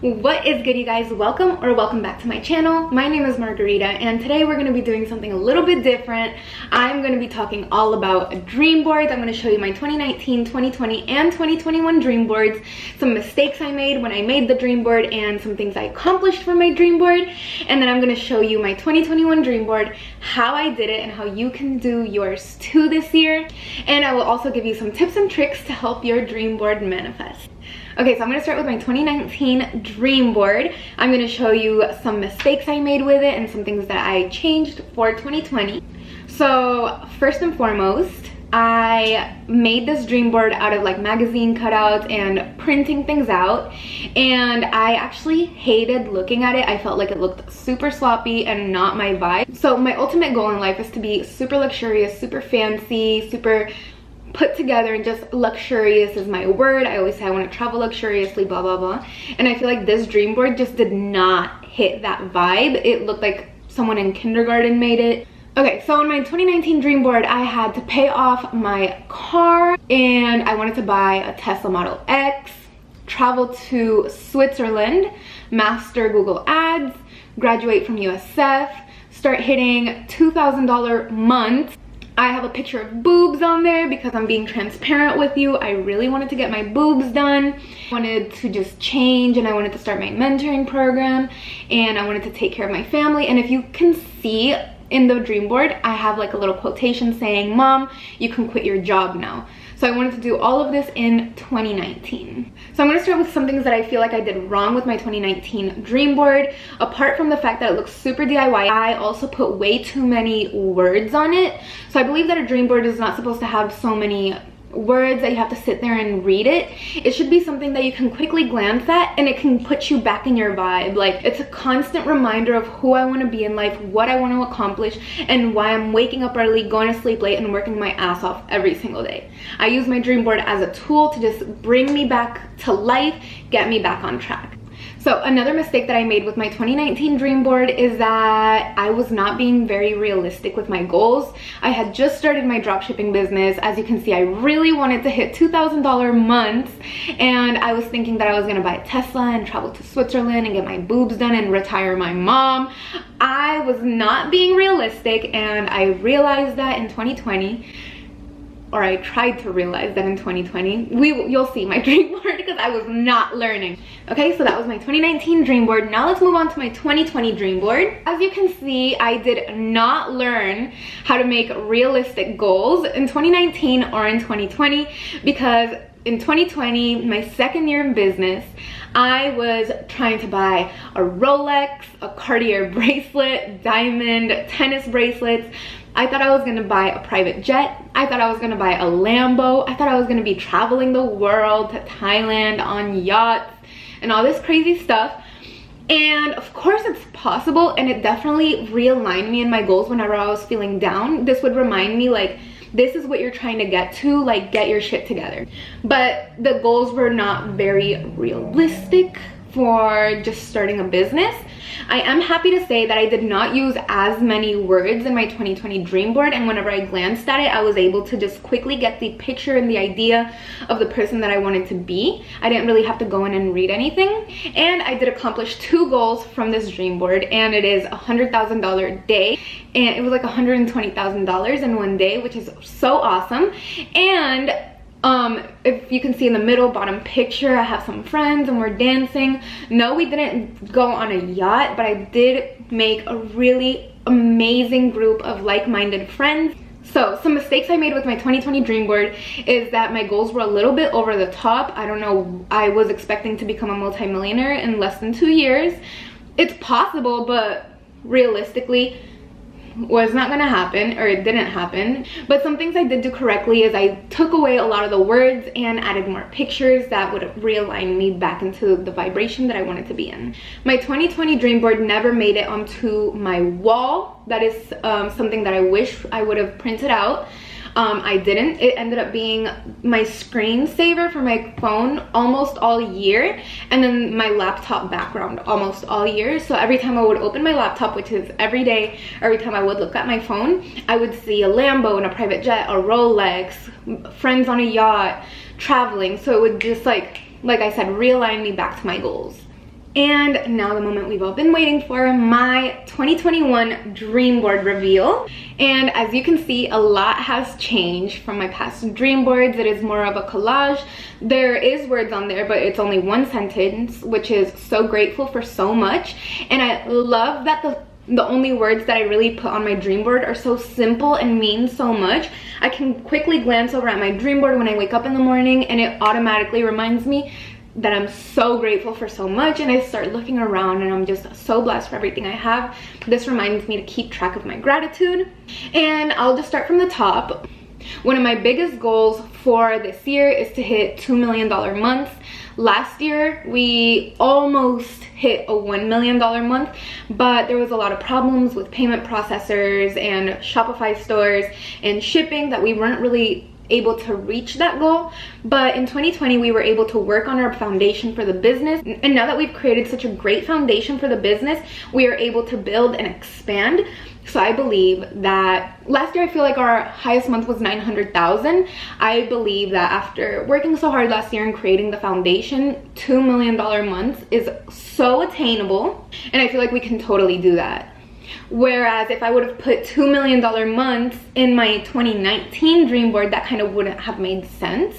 What is good, you guys? Welcome back to my channel. My name is Margarita, and today we're going to be doing something a little bit different. I'm going to be talking all about dream boards. I'm going to show you my 2019, 2020, and 2021 dream boards, some mistakes I made when I made the dream board, and some things I accomplished for my dream board. And then I'm going to show you my 2021 dream board, how I did it, and how you can do yours too this year. And I will also give you some tips and tricks to help your dream board manifest. Okay, so I'm gonna start with my 2019 dream board. I'm gonna show you some mistakes I made with it and some things that I changed for 2020. So first and foremost, I made this dream board out of like magazine cutouts and printing things out, and I actually hated looking at it. I felt like it looked super sloppy and not my vibe. So my ultimate goal in life is to be super luxurious, super fancy, super put together, and just luxurious is my word. I always say I want to travel luxuriously, blah blah blah, and I feel like this dream board just did not hit that vibe. It looked like someone in kindergarten made it. Okay, so on my 2019 dream board, I had to pay off my car, and I wanted to buy a Tesla Model X, travel to Switzerland, master Google Ads, graduate from USF, start hitting $2,000 months. I have a picture of boobs on there because I'm being transparent with you. I really wanted to get my boobs done. I wanted to just change, and I wanted to start my mentoring program, and I wanted to take care of my family. And if you can see in the dream board, I have like a little quotation saying, "Mom, you can quit your job now." So I wanted to do all of this in 2019. So I'm gonna start with some things that I feel like I did wrong with my 2019 dream board. Apart from the fact that it looks super DIY, I also put way too many words on it. So I believe that a dream board is not supposed to have so many words that you have to sit there and read it. It should be something that you can quickly glance at, and it can put you back in your vibe. Like, it's a constant reminder of who I want to be in life, what I want to accomplish, and why I'm waking up early, going to sleep late, and working my ass off every single day. I use my dream board as a tool to just bring me back to life, get me back on track. So another mistake that I made with my 2019 dream board is that I was not being very realistic with my goals. I had just started my dropshipping business. As you can see, I really wanted to hit $2,000 months, and I was thinking that I was gonna buy a Tesla and travel to Switzerland and get my boobs done and retire my mom. I was not being realistic, and I realized that in 2020. Or I tried to realize that in 2020. You'll see my dream board because I was not learning. Okay, so that was my 2019 dream board. Now let's move on to my 2020 dream board. As you can see, I did not learn how to make realistic goals in 2019 or in 2020, because in 2020, my second year in business, I was trying to buy a Rolex, a Cartier bracelet, diamond tennis bracelets. I thought I was gonna buy a private jet. I thought I was gonna buy a Lambo. I thought I was gonna be traveling the world to Thailand on yachts and all this crazy stuff. And of course it's possible, and it definitely realigned me in my goals whenever I was feeling down. This would remind me, like, this is what you're trying to get to, like, get your shit together. But the goals were not very realistic for just starting a business. I am happy to say that I did not use as many words in my 2020 dream board, and whenever I glanced at it, I was able to just quickly get the picture and the idea of the person that I wanted to be. I didn't really have to go in and read anything, and I did accomplish 2 goals from this dream board, and it is a $100,000 day, and it was like $120,000 in one day, which is so awesome. And if you can see in the middle bottom picture, I have some friends and we're dancing. No, we didn't go on a yacht, but I did make a really amazing group of like-minded friends. So some mistakes I made with my 2020 dream board is that my goals were a little bit over the top. I don't know, I was expecting to become a multimillionaire in less than 2 years. It's possible, but realistically was not gonna happen, or it didn't happen. But some things I did do correctly is I took away a lot of the words and added more pictures that would realign me back into the vibration that I wanted to be in. My 2020 dream board never made it onto my wall. That is something that I wish I would have printed out. I didn't. It ended up being my screensaver for my phone almost all year, and then my laptop background almost all year. So every time I would open my laptop, which is every day, every time I would look at my phone, I would see a Lambo and a private jet, a Rolex, friends on a yacht, traveling. So it would just like I said, realign me back to my goals. And now the moment we've all been waiting for, my 2021 dream board reveal. And as you can see, a lot has changed from my past dream boards. It is more of a collage. There is words on there, but it's only one sentence, which is so grateful for so much. And I love that the only words that I really put on my dream board are so simple and mean so much. I can quickly glance over at my dream board when I wake up in the morning, and it automatically reminds me that I'm so grateful for so much, and I start looking around and I'm just so blessed for everything I have. This reminds me to keep track of my gratitude. And I'll just start from the top. One of my biggest goals for this year is to hit $2 million months. Last year we almost hit a $1 million month, but there was a lot of problems with payment processors and Shopify stores and shipping that we weren't really able to reach that goal. But in 2020 we were able to work on our foundation for the business, and now that we've created such a great foundation for the business, we are able to build and expand. So I believe that last year, I feel like our highest month was 900,000. I believe that after working so hard last year and creating the foundation, $2 million months is so attainable, and I feel like we can totally do that. Whereas if I would have put $2 million months in my 2019 dream board, that kind of wouldn't have made sense.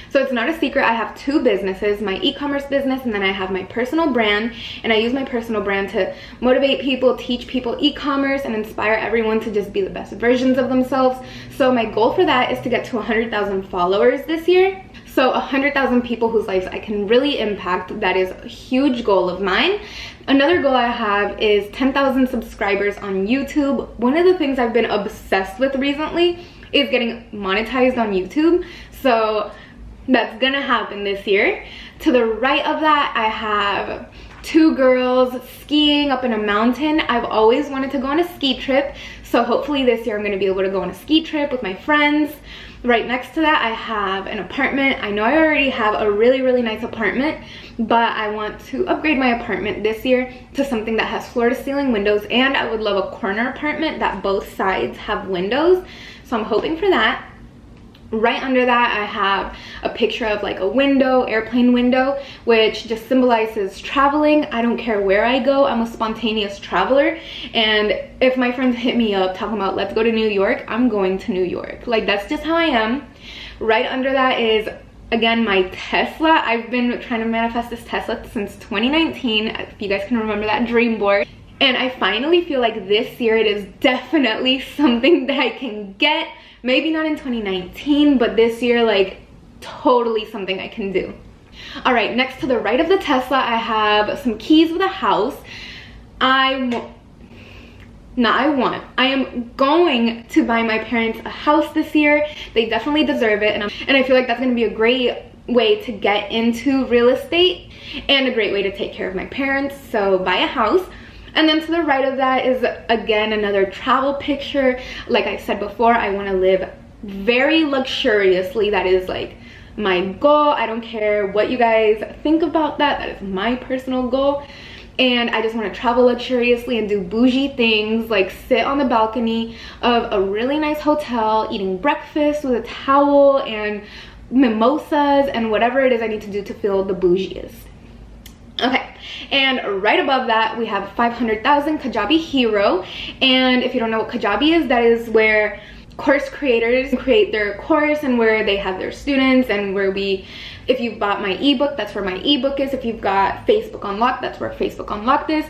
So it's not a secret, I have two businesses, my e-commerce business, and then I have my personal brand. And I use my personal brand to motivate people, teach people e-commerce, and inspire everyone to just be the best versions of themselves. So my goal for that is to get to 100,000 followers this year. So 100,000 people whose lives I can really impact. That is a huge goal of mine. Another goal I have is 10,000 subscribers on YouTube. One of the things I've been obsessed with recently is getting monetized on YouTube. So that's gonna happen this year. To the right of that, I have two girls skiing up in a mountain. I've always wanted to go on a ski trip, so hopefully this year I'm gonna be able to go on a ski trip with my friends. Right next to that, I have an apartment. I know I already have a really nice apartment, but I want to upgrade my apartment this year to something that has floor-to-ceiling windows, and I would love a corner apartment that both sides have windows, so I'm hoping for that. Right under that, I have a picture of like a window, airplane window, which just symbolizes traveling. I don't care where I go, I'm a spontaneous traveler, and if my friends hit me up talking about let's go to New York, I'm going to New York. Like, that's just how I am. Right under that is, again, my Tesla. I've been trying to manifest this Tesla since 2019, if you guys can remember that dream board. And I finally feel like this year it is definitely something that I can get. Maybe not in 2019, but this year, like, totally something I can do. All right, next to the right of the Tesla, I have some keys with a house. I am going to buy my parents a house this year. They definitely deserve it, and I feel like that's gonna be a great way to get into real estate and a great way to take care of my parents, so buy a house. And then to the right of that is, again, another travel picture. Like I said before, I want to live very luxuriously. That is like my goal. I don't care what you guys think about that. That is my personal goal. And I just want to travel luxuriously and do bougie things, like sit on the balcony of a really nice hotel, eating breakfast with a towel and mimosas and whatever it is I need to do to feel the bougiest. Okay, and right above that we have 500,000 Kajabi Hero. And if you don't know what Kajabi is, that is where course creators create their course and where they have their students, and where if you've bought my ebook, that's where my ebook is. If you've got Facebook Unlocked, that's where Facebook Unlocked is.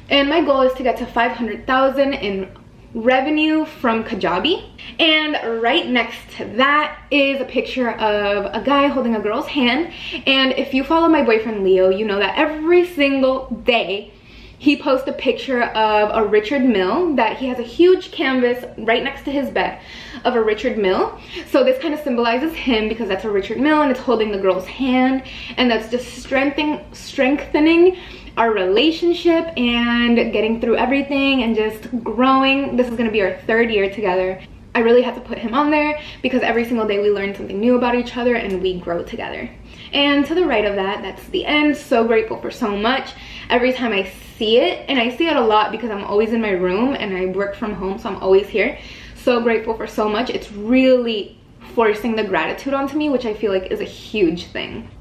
And my goal is to get to 500,000 in revenue from Kajabi. And right next to that is a picture of a guy holding a girl's hand. And if you follow my boyfriend Leo, you know that every single day he posts a picture of a Richard Mille, that he has a huge canvas right next to his bed of a Richard Mille. So this kind of symbolizes him, because that's a Richard Mille and it's holding the girl's hand, and that's just strengthening our relationship and getting through everything and just growing. This is gonna be our 3rd year together. I really had to put him on there because every single day we learn something new about each other and we grow together. And to the right of that, that's the end. So grateful for so much. Every time I see it, and I see it a lot because I'm always in my room and I work from home, so I'm always here. So grateful for so much. It's really forcing the gratitude onto me, which I feel like is a huge thing.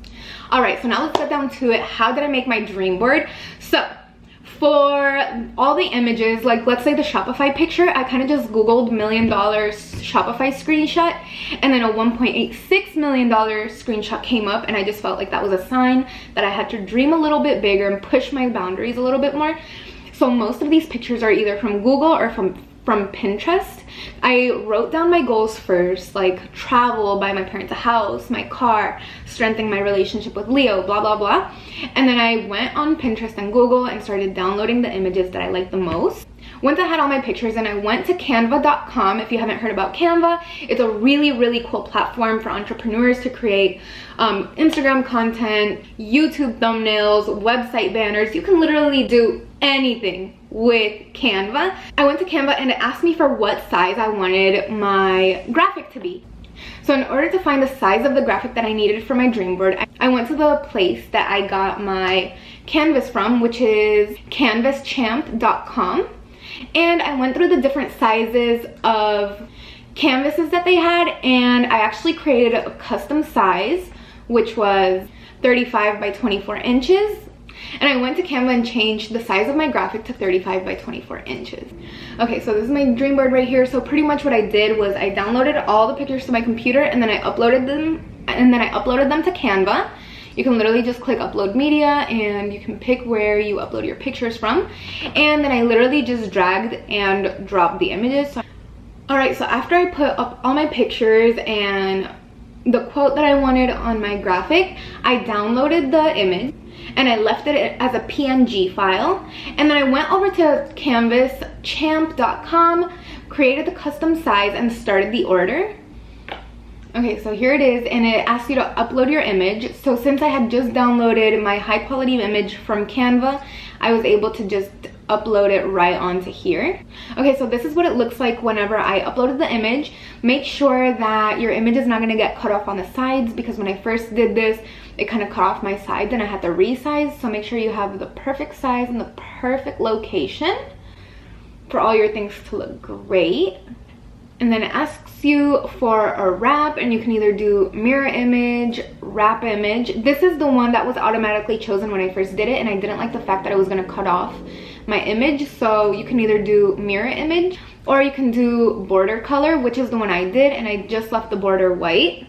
All right, so now let's get down to it. How did I make my dream board? So for all the images, like let's say the Shopify picture, I kind of just Googled $1 million Shopify screenshot, and then a $1.86 million screenshot came up, and I just felt like that was a sign that I had to dream a little bit bigger and push my boundaries a little bit more. So most of these pictures are either from Google or from Pinterest. I wrote down my goals first, like travel, buy my parents a house, my car, strengthen my relationship with Leo, blah blah blah. And then I went on Pinterest and Google and started downloading the images that I liked the most. Once I had all my pictures, and I went to canva.com. If you haven't heard about Canva, it's a really cool platform for entrepreneurs to create Instagram content, YouTube thumbnails, website banners. You can literally do anything with Canva. I went to Canva and it asked me for what size I wanted my graphic to be. So in order to find the size of the graphic that I needed for my dream board, I went to the place that I got my canvas from, which is canvaschamp.com. And I went through the different sizes of canvases that they had, and I actually created a custom size, which was 35 by 24 inches. And I went to Canva and changed the size of my graphic to 35 by 24 inches. Okay, so this is my dream board right here. So pretty much what I did was I downloaded all the pictures to my computer, and then I uploaded them to Canva. You can literally just click upload media, and you can pick where you upload your pictures from. And then I literally just dragged and dropped the images. All right, so after I put up all my pictures and the quote that I wanted on my graphic, I downloaded the image and I left it as a PNG file. And then I went over to canvaschamp.com, created the custom size, and started the order. Okay, so here it is, and it asks you to upload your image. So since I had just downloaded my high quality image from Canva, I was able to just upload it right onto here. Okay, so this is what it looks like whenever I uploaded the image. Make sure that your image is not gonna get cut off on the sides, because when I first did this, it kind of cut off my sides and I had to resize. So make sure you have the perfect size and the perfect location for all your things to look great. And then it asks you for a wrap, and you can either do mirror image, wrap image. This is the one that was automatically chosen when I first did it, and I didn't like the fact that I was gonna cut off my image. So you can either do mirror image, or you can do border color, which is the one I did, and I just left the border white.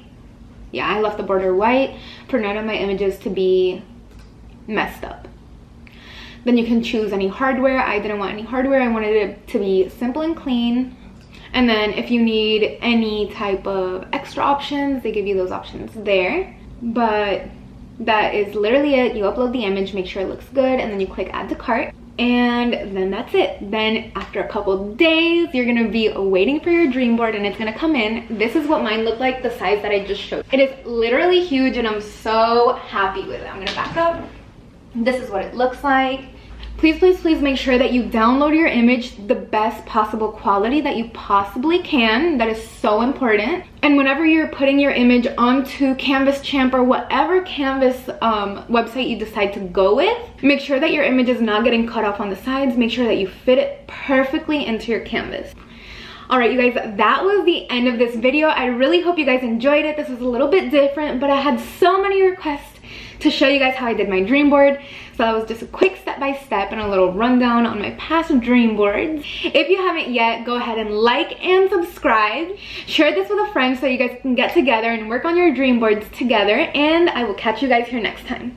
Yeah, I left the border white for none of my images to be messed up. Then you can choose any hardware. I didn't want any hardware. I wanted it to be simple and clean. And then if you need any type of extra options, they give you those options there. But that is literally it. You upload the image, make sure it looks good, and then you click add to cart. And then that's it. Then after a couple days, you're gonna be waiting for your dream board, and it's gonna come in. This is what mine looked like, the size that I just showed. It is literally huge, and I'm so happy with it. I'm gonna back up. This is what it looks like. Please make sure that you download your image the best possible quality that you possibly can. That is so important. And whenever you're putting your image onto CanvasChamp or whatever Canvas website you decide to go with, make sure that your image is not getting cut off on the sides. Make sure that you fit it perfectly into your canvas. All right, you guys, that was the end of this video. I really hope you guys enjoyed it. This was a little bit different, but I had so many requests to show you guys how I did my dream board. So that was just a quick step-by-step and a little rundown on my past dream boards. If you haven't yet, go ahead and like and subscribe. Share this with a friend so you guys can get together and work on your dream boards together. And I will catch you guys here next time.